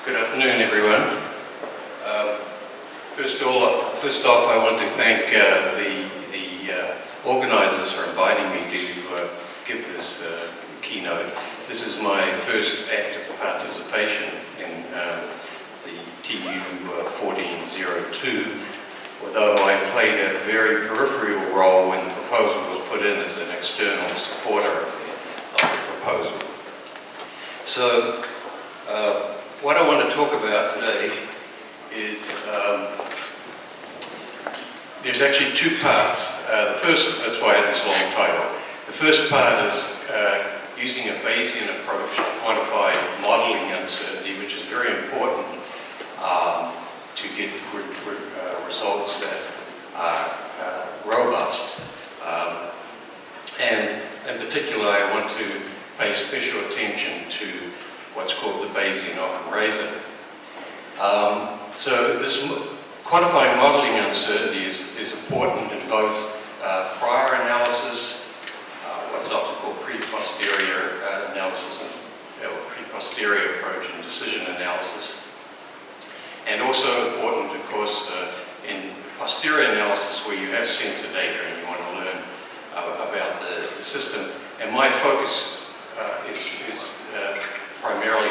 Good afternoon, everyone. First off, I want to thank the organisers for inviting me to give this keynote. This is my first active participation in the TU 1402, although I played a very peripheral role when the proposal was put in as an external supporter of the proposal. So, what I want to talk about today is, there's actually two parts. The first, that's why I had this long title. The first part is using a Bayesian approach to quantify modeling uncertainty, which is very important to get results that are robust. And in particular, I want to pay special attention to what's called the Bayesian Occam razor. So this quantifying modeling uncertainty is important in both prior analysis, what's often called pre-posterior analysis, or pre-posterior approach in decision analysis, and also important, of course, in posterior analysis where you have sensor data and you want to learn about the system. And my focus is primarily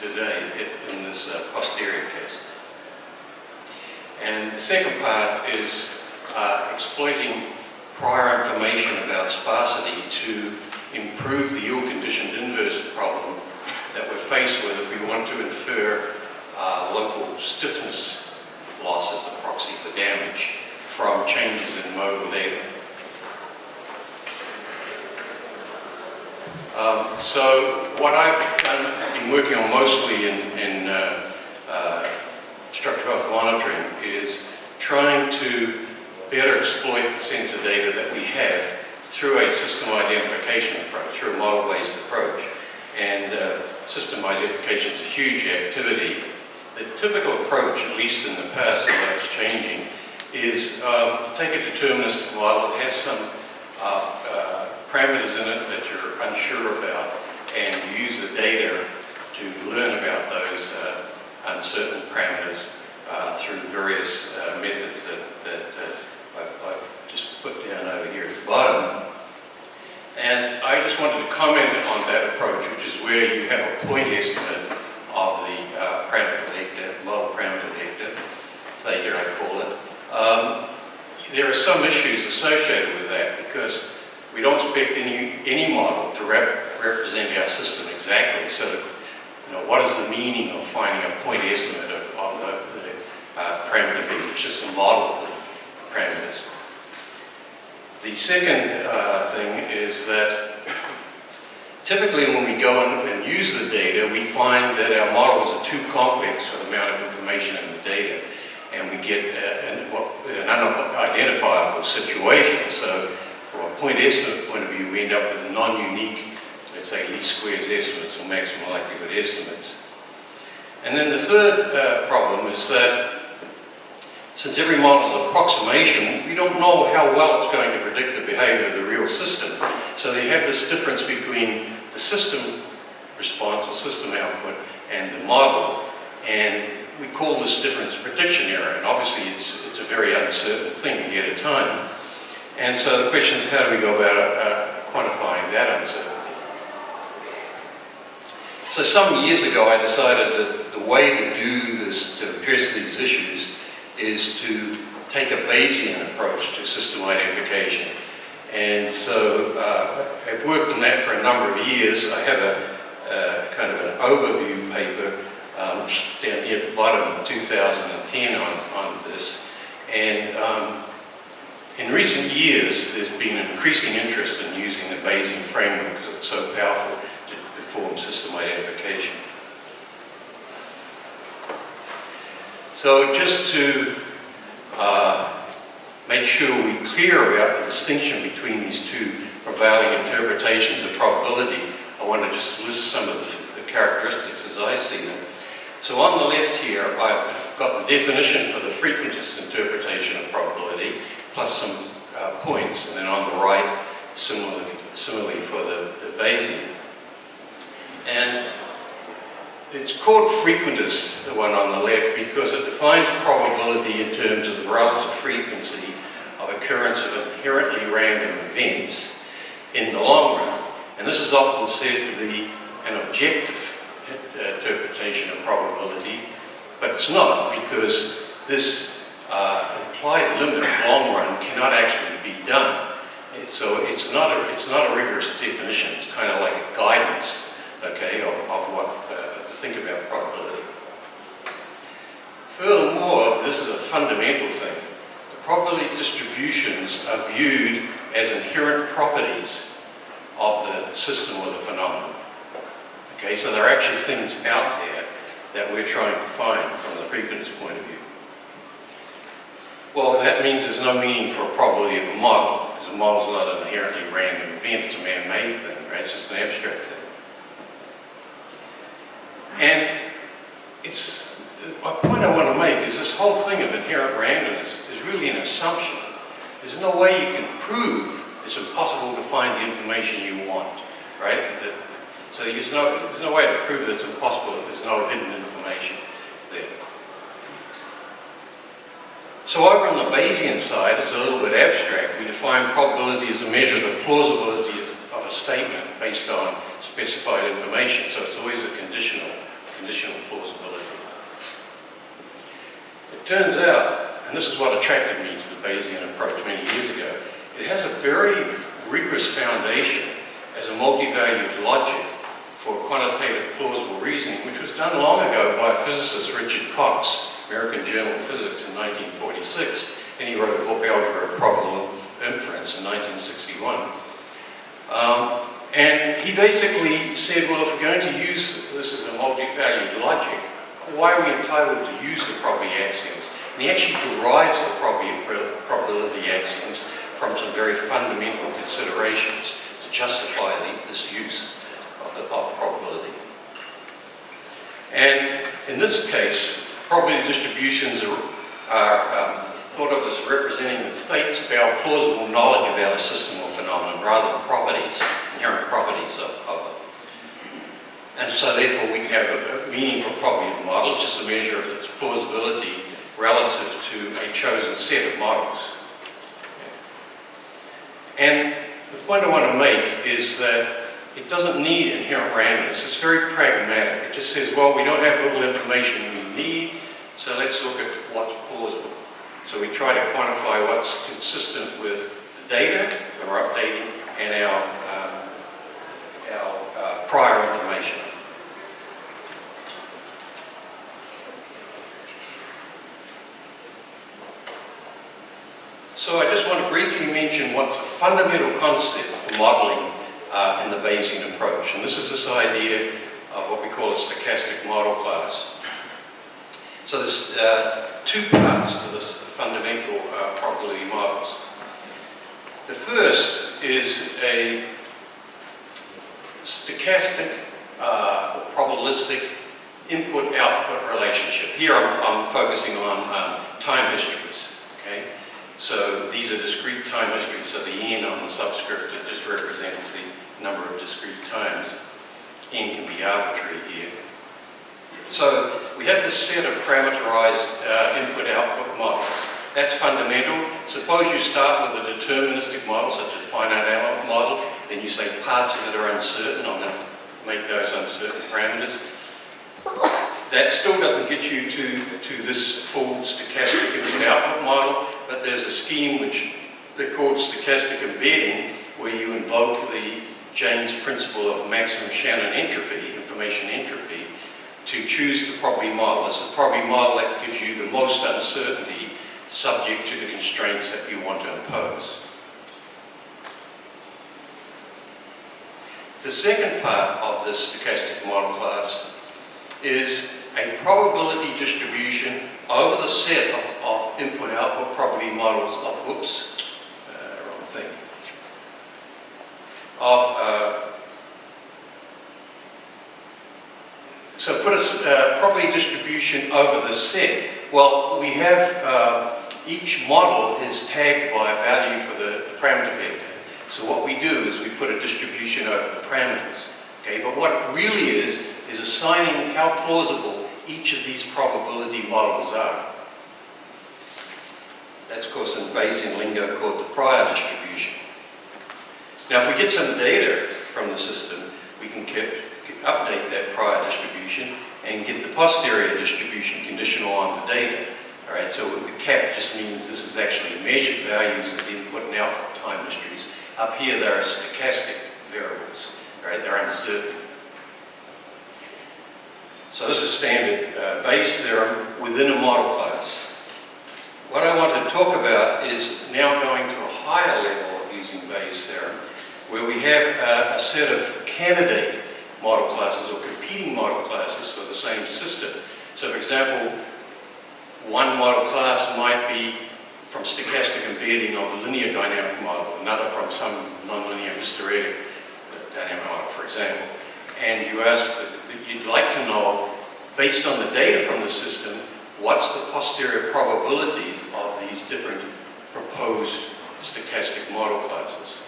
today in this posterior case. And the second part is exploiting prior information about sparsity to improve the ill-conditioned inverse problem that we're faced with if we want to infer local stiffness loss as a proxy for damage from changes in modal data. So what I've been working on mostly in structural health monitoring is trying to better exploit the sensor data that we have through a system identification approach, through a model-based approach. And system identification is a huge activity. The typical approach, at least in the past, although it's changing, is to take a deterministic model that has some parameters in it that you're unsure about, and use the data to learn about those uncertain parameters through various methods that I've just put down over here at the bottom. And I just wanted to comment on that approach, which is where you have a point estimate of the parameter vector, model parameter vector, theta I call it. There are some issues associated with that because we don't expect any model to represent our system exactly. So, what is the meaning of finding a point estimate of the parameter vector? It's just a model of the parameters. The second thing is that typically when we go and use the data, we find that our models are too complex for the amount of information in the data, and we get an unidentifiable situation. So from a point estimate point of view, we end up with non-unique, let's say, least squares estimates or maximum likelihood estimates. And then the third problem is that since every model is an approximation, we don't know how well it's going to predict the behavior of the real system. So they have this difference between the system response or system output and the model, and we call this difference prediction error, and obviously it's a very uncertain thing yet at a time. And so the question is, how do we go about quantifying that uncertainty? So some years ago I decided that the way to do this, to address these issues, is to take a Bayesian approach to system identification. And so I've worked on that for a number of years. I have a kind of an overview paper down here at the bottom of 2010 on this. And in recent years, there's been an increasing interest in using the Bayesian framework because it's so powerful to perform system identification. So just to make sure we're clear about the distinction between these two prevailing interpretations of probability, I want to just list some of the characteristics as I see them. So on the left here, I've got the definition for the frequentist interpretation of probability, plus some points, and then on the right, similarly for the Bayesian. And It's called frequentist, the one on the left, because it defines probability in terms of the relative frequency of occurrence of inherently random events in the long run. And this is often said to be an objective interpretation of probability, but it's not, because this implied limit long run cannot actually be done. So it's not a rigorous definition. It's kind of like a guidance, okay, of what to think about probability. Furthermore, this is a fundamental thing. The probability distributions are viewed as inherent properties of the system or the phenomenon. Okay, so there are actually things out there that we're trying to find from the frequentist point of view. Well, that means there's no meaning for a probability of a model, because a model is not an inherently random event, it's a man-made thing, right? It's just an abstract thing. And a point I want to make is this whole thing of inherent randomness is really an assumption. There's no way you can prove it's impossible to find the information you want, right? So there's no way to prove that it's impossible if there's no hidden information there. So over on the Bayesian side, it's a little bit abstract. We define probability as a measure of the plausibility of a statement based on specified information. So it's always a conditional plausibility. It turns out, and this is what attracted me to the Bayesian approach many years ago, it has a very rigorous foundation as a multi-valued logic for quantitative plausible reasoning, which was done long ago by physicist Richard Cox, American Journal of Physics in 1946, and he wrote a book, Algebra of Probable Inference, in 1961. And he basically said, well, if we're going to use this as a multi-valued logic, why are we entitled to use the probability axioms? And he actually derives the probability axioms from some very fundamental considerations to justify this use of probability. And in this case, probability distributions are thought of as representing the states of our plausible knowledge about a system or phenomenon rather than properties, inherent properties of it. And so therefore we can have a meaningful probability of the model. It's just a measure of its plausibility relative to a chosen set of models. And the point I want to make is that it doesn't need inherent randomness. It's very pragmatic. It just says, well, we don't have all the information we need, so let's look at what's plausible. So we try to quantify what's consistent with the data that we're updating and our prior information. So I just want to briefly mention what's a fundamental concept for modeling in the Bayesian approach. And this is this idea of what we call a stochastic model class. So there's two parts to this fundamental probability models. The first is a stochastic, probabilistic input-output relationship. Here I'm focusing on time histories. Okay? So these are discrete time histories, so the n on the subscript just represents the number of discrete times. N can be arbitrary here. So we have this set of parameterized input-output models. That's fundamental. Suppose you start with a deterministic model, such as finite element model, then you say parts of it are uncertain. I'm going to make those uncertain parameters. That still doesn't get you to this full stochastic input-output model, but there's a scheme which they're called stochastic embedding, where you invoke the James principle of maximum Shannon entropy, information entropy, to choose the probability model. It's the probability model that gives you the most uncertainty subject to the constraints that you want to impose. The second part of this stochastic model class is a probability distribution over the set of input-output probability models of, wrong thing, so put a probability distribution over the set. Well, we have each model is tagged by a value for the parameter vector. So what we do is we put a distribution over the parameters. Okay, but what it really is is assigning how plausible each of these probability models are. That's, of course, in Bayesian lingo called the prior distribution. Now, if we get some data from the system, we can update that prior distribution and get the posterior distribution conditional on the data. All right, so the cap just means this is actually measured values of input and output time histories. Up here, there are stochastic variables. All right, they're uncertain. So this is standard Bayes theorem within a model class. What I want to talk about is now going to a higher level of using Bayes theorem, where we have a set of candidate model classes or competing model classes for the same system. So, for example, one model class might be from stochastic embedding of the linear dynamic model, another from some nonlinear hysteretic dynamic model, for example. And you ask that you'd like to know, based on the data from the system, what's the posterior probability of these different proposed stochastic model classes?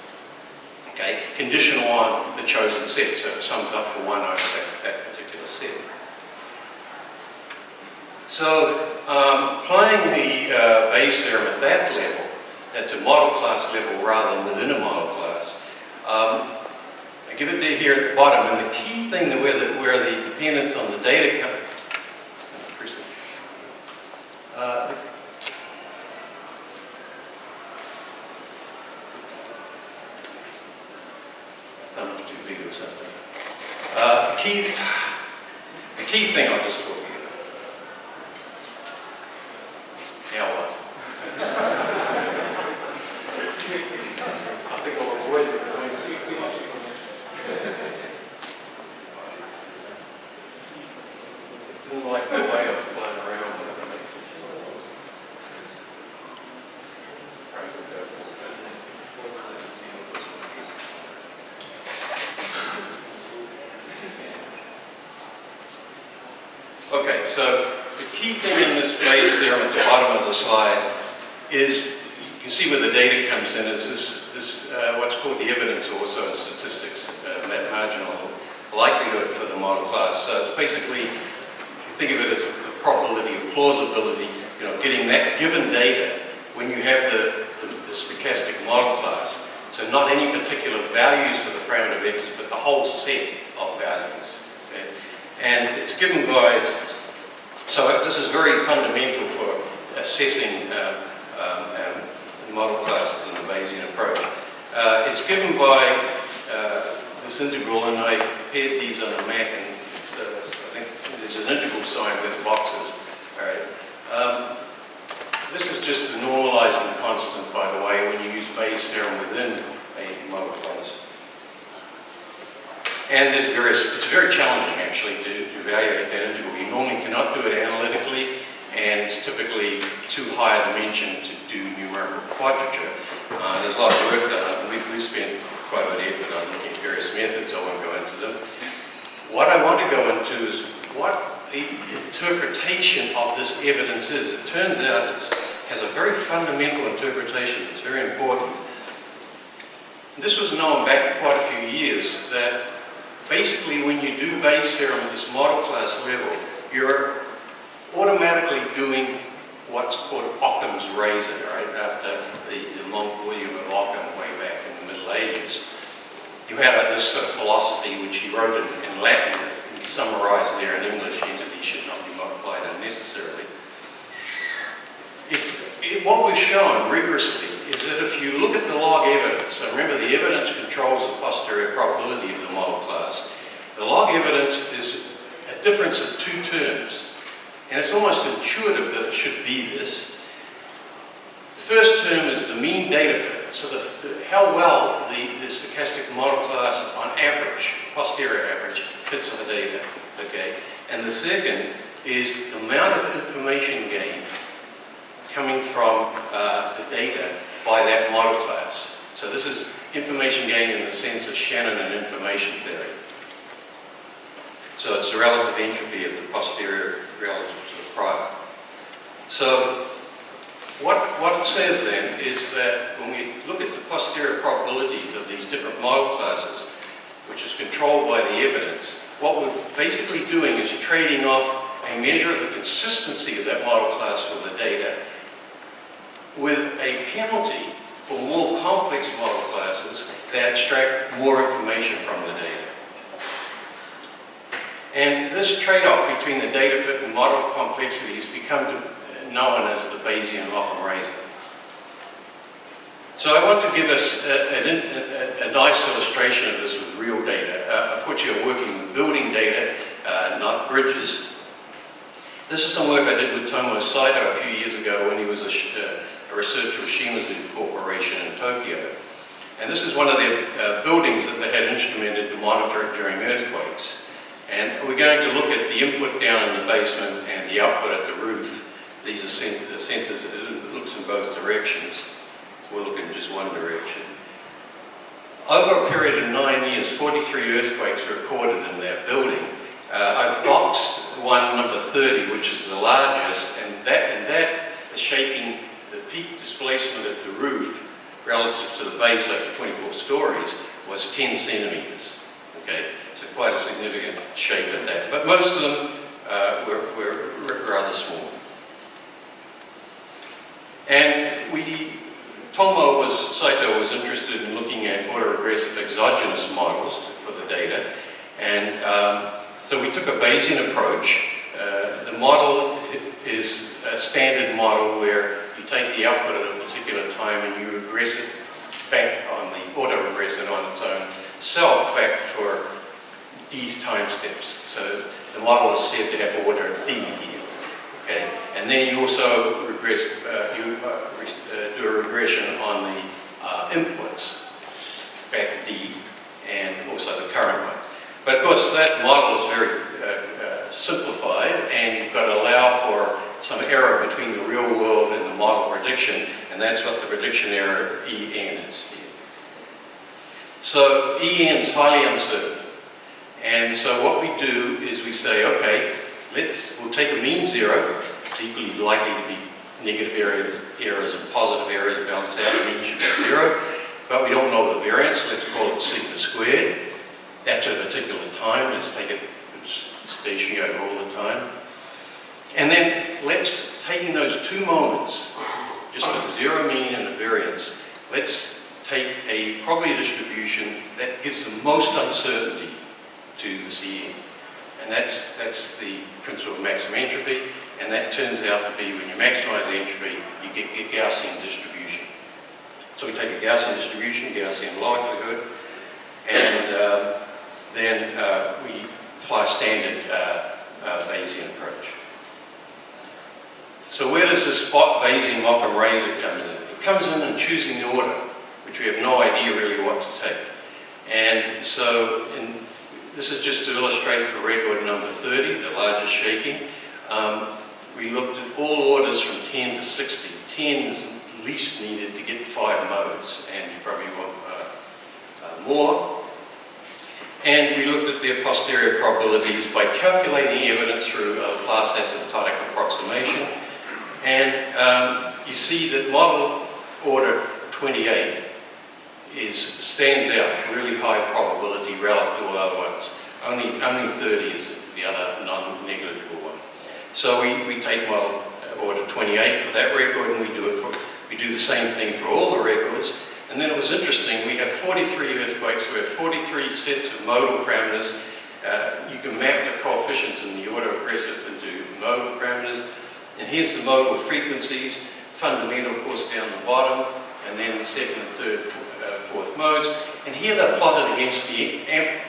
Okay, conditional on the chosen set, so it sums up to one over that particular set. So, applying the Bayes theorem at that level, that's a model class level rather than within a model class, I give it here at the bottom, and the key thing where the dependence on the data comes. The key thing I'll just talk here. Now what? I think I'll avoid the didn't like the way I was flying around. Okay, so the key thing in this Bayes theorem at the bottom of the slide is, you can see where the data comes in, is this what's called the evidence, also in statistics, marginal likelihood for the model class. So it's basically, think of it as the probability of plausibility, you know, getting that given data when you have the stochastic model class. So not any particular values for the parameter vectors, but the whole set of values. Okay? And it's given by, so this is very fundamental for assessing model classes in the Bayesian approach. It's given by this integral, and I paired these on a map, and I think there's an integral sign with boxes. All right. This is just a normalizing constant, by the way, when you use Bayes theorem within a model class. And there's it's very challenging actually to evaluate that integral. You normally cannot do it analytically, and it's typically too high a dimension to do numerical quadrature. There's a lot of work done, and we've spent quite a bit of effort on looking at various methods. I won't go into them. What I want to go into is what the interpretation of this evidence is. It turns out it has a very fundamental interpretation. It's very important. This was known back quite a few years, that basically when you do Bayes theorem at this model class level, you're automatically doing what's called Occam's razor, right? After the long volume of Occam way back in the Middle Ages. You had this sort of philosophy which he wrote in Latin, and he summarized there in English: entities should not be multiplied unnecessarily. What we've shown rigorously is that if you look at the log evidence, so remember the evidence controls the posterior probability of the model class. The log evidence is a difference of two terms, and it's almost intuitive that it should be this. The first term is the mean data fit, so how well the stochastic model class on average, posterior average, fits on the data, okay? And the second is the amount of information gained coming from the data by that model class. So this is information gained in the sense of Shannon and information theory. So it's the relative entropy of the posterior relative to the prior. So what it says then is that when we look at the posterior probabilities of these different model classes, which is controlled by the evidence, what we're basically doing is trading off a measure of the consistency of that model class for the data with a penalty for more complex model classes that extract more information from the data. And this trade-off between the data fit and model complexity has become known as the Bayesian Occam razor. So I want to give us a nice illustration of this with real data. Unfortunately, I'm working with building data, not bridges. This is some work I did with Tomo Saito a few years ago when he was a researcher with Shimazu Corporation in Tokyo. And this is one of the buildings that they had instrumented to monitor it during earthquakes. And we're going to look at the input down in the basement and the output at the roof. These are sensors that looks in both directions. We'll look in just one direction. Over a period of 9 years, 43 earthquakes were recorded in that building. I've boxed one number 30, which is the largest, and that is shaking the peak displacement at the roof relative to the base over 24 stories was 10 centimeters. Okay, so quite a significant shake at that. But most of them were rather small. And Saito was interested in looking at autoregressive exogenous models for the data. And so we took a Bayesian approach. The model is a standard model where you take the output at a particular time and you regress it back on the autoregress it on its own self back for these time steps. So the model is said to have order D here. Okay? And then you also regress, do a regression on the inputs, back D, and also the current one. But of course that model is very simplified, and you've got to allow for some error between the real world and the model prediction, and that's what the prediction error EN is here. So EN is highly uncertain. And so what we do is we say, okay, we'll take a mean zero, it's equally likely to be negative errors and positive errors balance out, the mean should be zero, but we don't know the variance, let's call it sigma squared. That's a particular time, let's take it stationary over all the time. And then let's, taking those two moments, just a zero mean and a variance, let's take a probability distribution that gives the most uncertainty to the CN. And that's the principle of maximum entropy, and that turns out to be, when you maximize the entropy, you get a Gaussian distribution. So we take a Gaussian distribution, Gaussian likelihood, and then we apply a standard Bayesian approach. So where does this Bayesian Occam razor come in? It comes in choosing the order, which we have no idea really what to take. And so this is just to illustrate for record number 30, the largest shaking. We looked at all orders from 10 to 60. 10 is least needed to get 5 modes, and you probably want more. And we looked at the a posteriori probabilities by calculating evidence through a Laplace asymptotic approximation. And you see that model order 28 stands out, really high probability relative to all other ones. Only 30 is the other non-negligible one. So we take model order 28 for that record, and we do the same thing for all the records. And then it was interesting, we have 43 earthquakes, we have 43 sets of modal parameters. You can map the coefficients in the autoregressive into modal parameters. And here's the modal frequencies, fundamental, of course, down the bottom, and then the second, third, fourth modes. And here they're plotted against the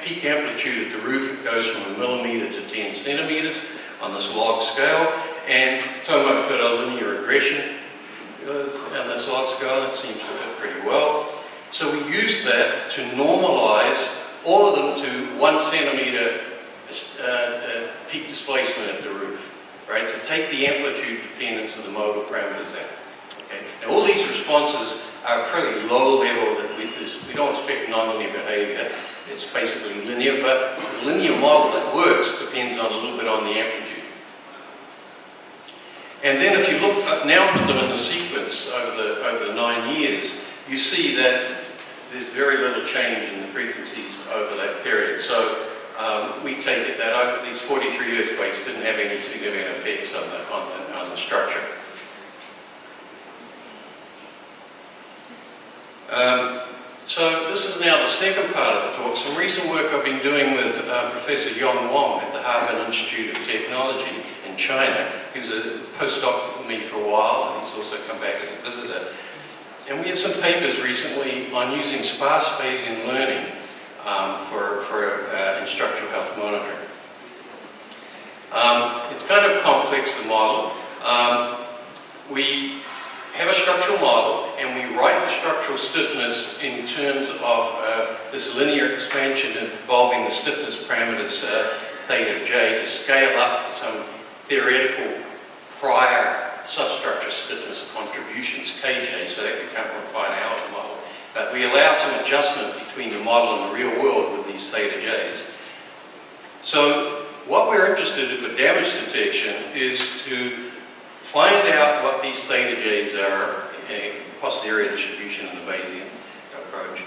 peak amplitude at the roof. It goes from a millimeter to 10 centimeters on this log scale. And Tomo fit a linear regression on this log scale. It seems to fit pretty well. So we used that to normalize all of them to 1 centimeter peak displacement at the roof. Right? So take the amplitude dependence of the modal parameters out. Okay? Now all these responses are fairly low level that we don't expect nonlinear behavior. It's basically linear, but the linear model that works depends on a little bit on the amplitude. And then if you look now put them in the sequence over the 9 years, you see that there's very little change in the frequencies over that period. So we take it that these 43 earthquakes didn't have any significant effects on the structure. So this is now the second part of the talk. Some recent work I've been doing with Professor Yong Wong at the Harbin Institute of Technology in China. He's a postdoc with me for a while, and he's also come back as a visitor. And we had some papers recently on using sparse Bayesian learning for instructional health monitoring. It's kind of complex, the model. We have a structural model, and we write the structural stiffness in terms of this linear expansion involving the stiffness parameters theta j to scale up some theoretical prior substructure stiffness contributions, kj, so that can come from a finite model. But we allow some adjustment between the model and the real world with these theta j's. So what we're interested in for damage detection is to find out what these theta j's are, posterior distribution in the Bayesian approach,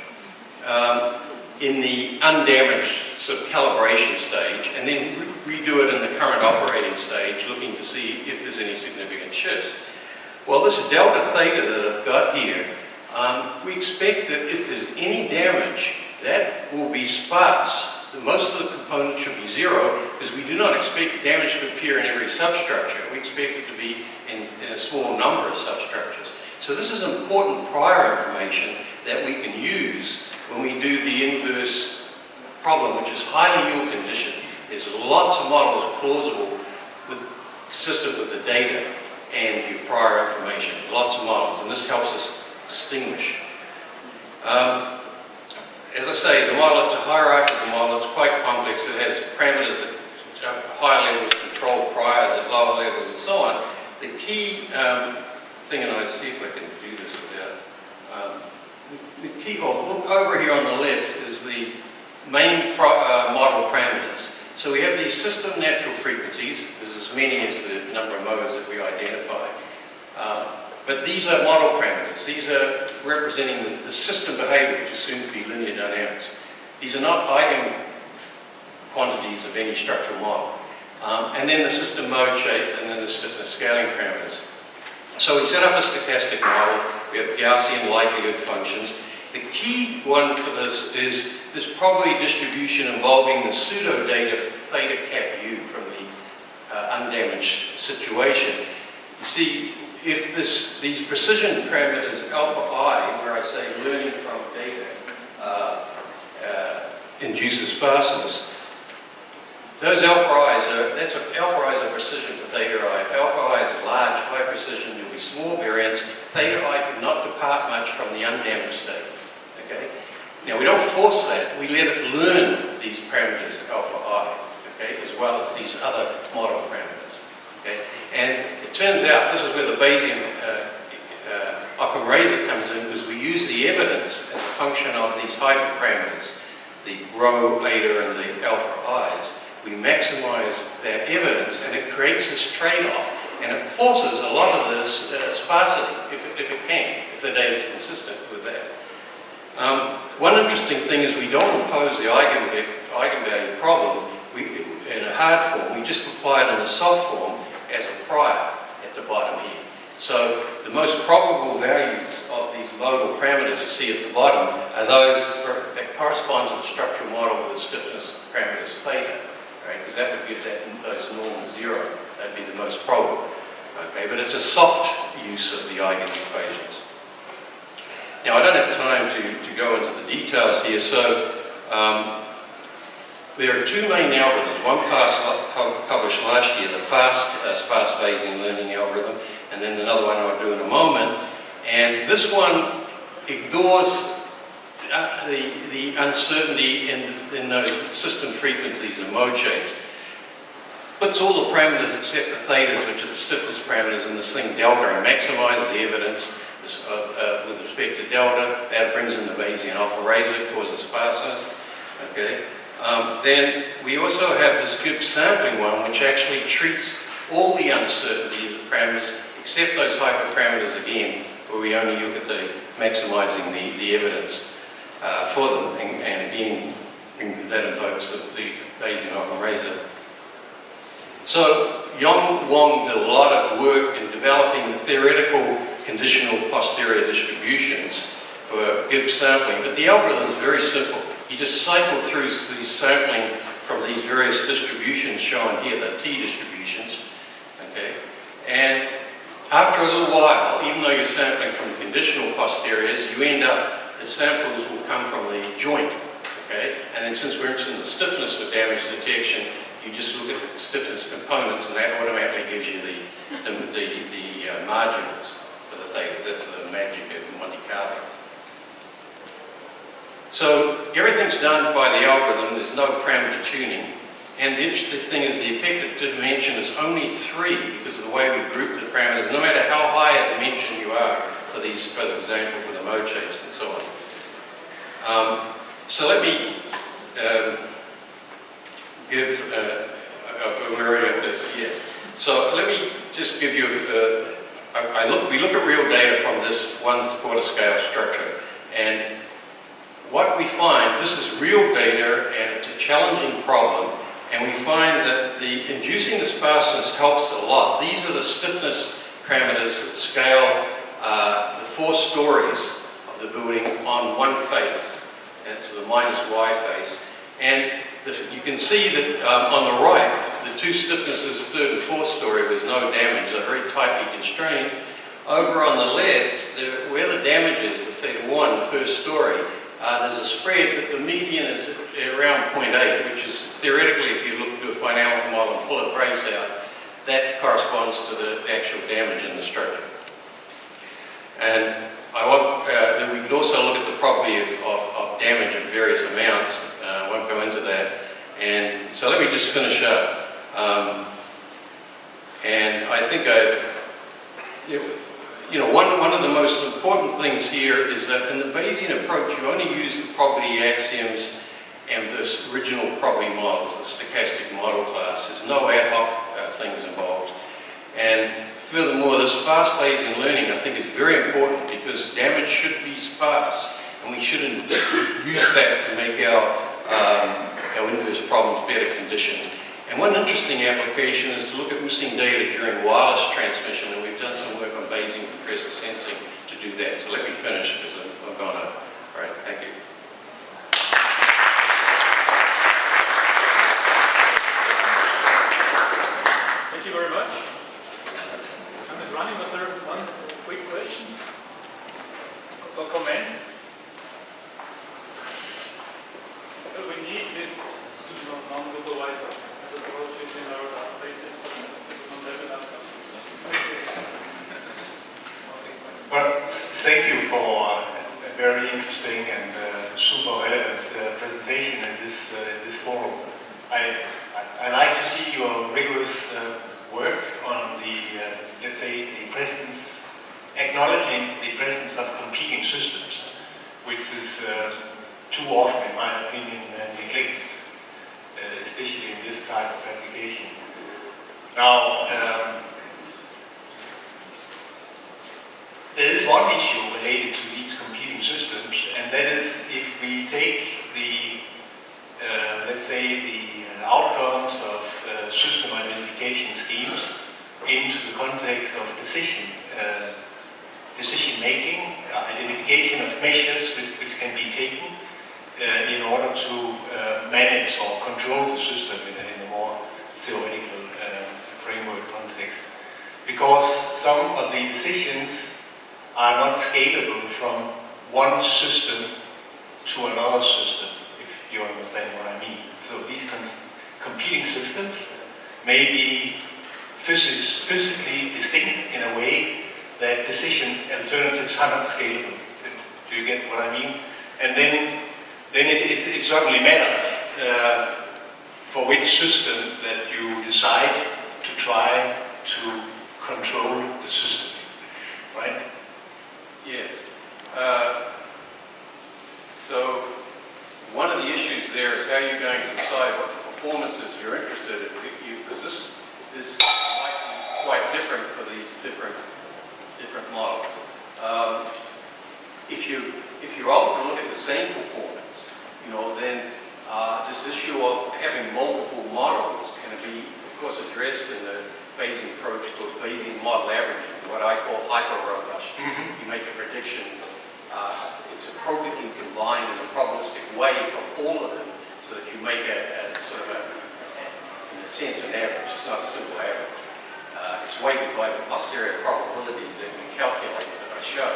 in the undamaged sort of calibration stage, and then redo it in the current operating stage, looking to see if there's any significant shifts. Well, this delta theta that I've got here, we expect that if there's any damage, that will be sparse. Most of the components should be zero, because we do not expect damage to appear in every substructure. We expect it to be in a small number of substructures. So this is important prior information that we can use when we do the inverse problem, which is highly yield conditioned. There's lots of models plausible, consistent with the data and your prior information. Lots of models, and this helps us distinguish. As I say, the model, it's a hierarchical model. It's quite complex. It has parameters at high levels, control priors at lower levels, and so on. The key thing, and I'll see if I can do this without, the key, look over here on the left is the main model parameters. So we have these system natural frequencies. There's as many as the number of modes that we identify. But these are model parameters. These are representing the system behavior, which is assumed to be linear dynamics. These are not eigen quantities of any structural model. And then the system mode shapes, and then the stiffness scaling parameters. So we set up a stochastic model. We have Gaussian likelihood functions. The key one for this is this probability distribution involving the pseudo data theta cap u from the undamaged situation. You see, if these precision parameters alpha I, where I say learning from data, induces sparseness, those alpha i's are precision for theta I. If alpha I is large, high precision, there'll be small variance. Theta I could not depart much from the undamaged state. Okay? Now we don't force that. We let it learn these parameters alpha I, okay, as well as these other model parameters. Okay? And it turns out this is where the Bayesian Occam razor comes in, because we use the evidence as a function of these hyperparameters, the rho, eta, and the alpha i's. We maximize that evidence, and it creates this trade-off, and it forces a lot of this sparsity, if it can, if the data is consistent with that. One interesting thing is we don't impose the eigenvalue problem in a hard form. We just apply it in a soft form as a prior at the bottom here. So the most probable values of these modal parameters you see at the bottom are those that correspond to the structural model with the stiffness parameters theta, right? Because that would give those norms zero. That'd be the most probable. Okay, but it's a soft use of the eigenequations. Now I don't have time to go into the details here, so there are two main algorithms. One published last year, the fast sparse Bayesian learning algorithm, and then another one I'll do in a moment. And this one ignores the uncertainty in those system frequencies and mode shapes. Puts all the parameters except the thetas, which are the stiffness parameters, in this thing delta, and maximizes the evidence with respect to delta. That brings in the Bayesian operator, causes sparseness. Okay. Then we also have this Gibbs sampling one, which actually treats all the uncertainty of the parameters, except those hyperparameters again, where we only look at the maximizing the evidence for them. And again, that invokes the Bayesian razor. So Yong Wang did a lot of work in developing the theoretical conditional posterior distributions for Gibbs sampling, but the algorithm is very simple. You just cycle through these sampling from these various distributions shown here, the T distributions, okay? And after a little while, even though you're sampling from conditional posteriors, you end up, the samples will come from the joint, okay? And then since we're interested in the stiffness for damage detection, you just look at the stiffness components, and that automatically gives you the marginals for the thetas. That's the magic of Monte Carlo. So everything's done by the algorithm. There's no parameter tuning. And the interesting thing is the effective dimension is only 3 because of the way we group the parameters, no matter how high a dimension you are for these, for example, for the mode shapes and so on. So let me give where are we at this? Yeah. So let me just give you we look at real data from this 1/4 scale structure, and what we find, this is real data and it's a challenging problem, and we find that inducing the sparseness helps a lot. These are the stiffness parameters that scale the 4 stories of the building on one face, and it's the -y face. And you can see that on the right, the 2 stiffnesses, 3rd and 4th story, with no damage, they're very tightly constrained. Over on the left, where the damage is, the theta 1, the 1st story, there's a spread, but the median is around 0.8, which is theoretically, if you look to a finite model and pull a brace out, that corresponds to the actual damage in the structure. And we can also look at the property of damage of various amounts. I won't go into that. And so let me just finish up. And I think one of the most important things here is that in the Bayesian approach, you only use the property axioms and the original property models, the stochastic model class. There's no ad hoc things involved. And furthermore, the sparse Bayesian learning, I think, is very important because damage should be sparse, and we shouldn't use that to make our inverse problems better conditioned. And one interesting application is to look at missing data during wireless transmission, and we've done some work on Bayesian compressor sensing to do that. So let me finish because I've gone up. All right, thank you. Thank you very much. Time is running. Was there one quick question or comment? Well, we need this non-supervised approaches in our databases, but we don't have enough. Well, thank you for a very interesting and super relevant presentation in this forum. I like to see your rigorous work on the, let's say, the presence, acknowledging the presence of competing systems, which is too often, in my opinion, neglected, especially in this type of application. Now, there is one issue related to these competing systems, and that is if we take the, let's say, the outcomes of system identification schemes into the context of decision making, identification of measures which can be taken in order to manage or control the system in a more theoretical framework context. Because some of the decisions are not scalable from one system to another system, if you understand what I mean. So these competing systems may be physically distinct in a way that decision alternatives are not scalable. Do you get what I mean? And then it certainly matters for which system that you decide to try to control the system, right? Yes. So one of the issues there is how you're going to decide what the performances you're interested in, because this might be quite different for these different models. If you opt to look at the same performance, then This issue of having multiple models can be, of course, addressed in the Bayesian approach called Bayesian model averaging, what I call hyper-robust. You make the predictions. It's appropriately combined in a probabilistic way from all of them so that you make a sort of in a sense, an average. It's not a simple average. It's weighted by the posterior probabilities that we calculate that I show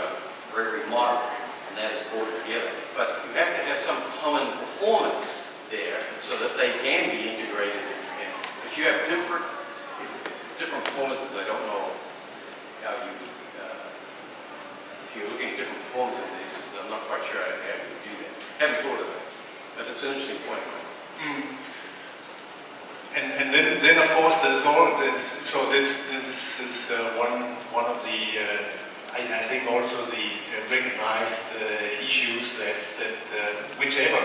for every model, and that is brought together. But you have to have some common performance there so that they can be integrated in. If you have different performances, I don't know how you, if you're looking at different performances of these, I'm not quite sure how you do that. Haven't thought of that, but it's an interesting point. And then of course there's all this, so this is one of the I think also the recognized issues that whichever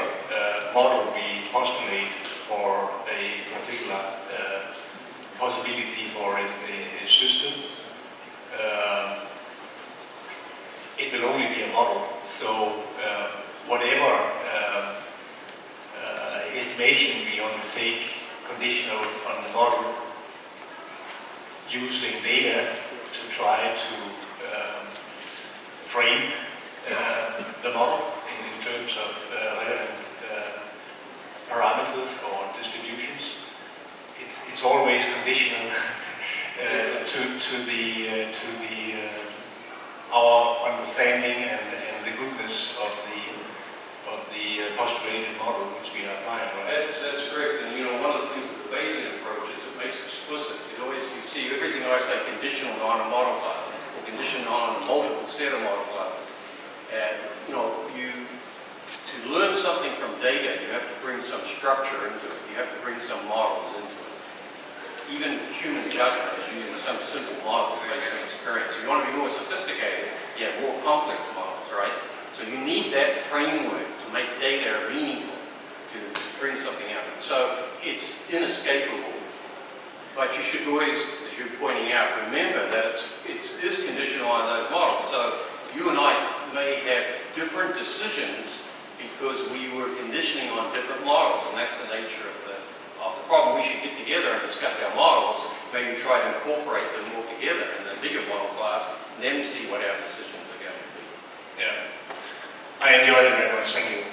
model we postulate for a particular possibility for a system, it will only be a model. So whatever estimation we undertake conditional on the model, using data to try to frame the model in terms of relevant parameters or distributions. It's always conditional to our understanding and the goodness of the postulated model which we are applying. Right? That's correct. And one of the things with the Bayesian approach is it makes explicit. You see everything I say conditional on a model class or conditional on a multiple set of model classes. And to learn something from data, you have to bring some structure into it. You have to bring some models into it. Even human judgment is using some simple models based on experience. You want to be more sophisticated, you have more complex models, right? So you need that framework to make data meaningful, to bring something out. So it's inescapable. But you should always, as you're pointing out, remember that it is conditional on those models. So you and I may have different decisions because we were conditioning on different models, and that's the nature of the problem. We should get together and discuss our models, maybe try to incorporate them all together in a bigger model class, and then see what our decisions are going to be. Yeah. I enjoyed it very much. Thank you.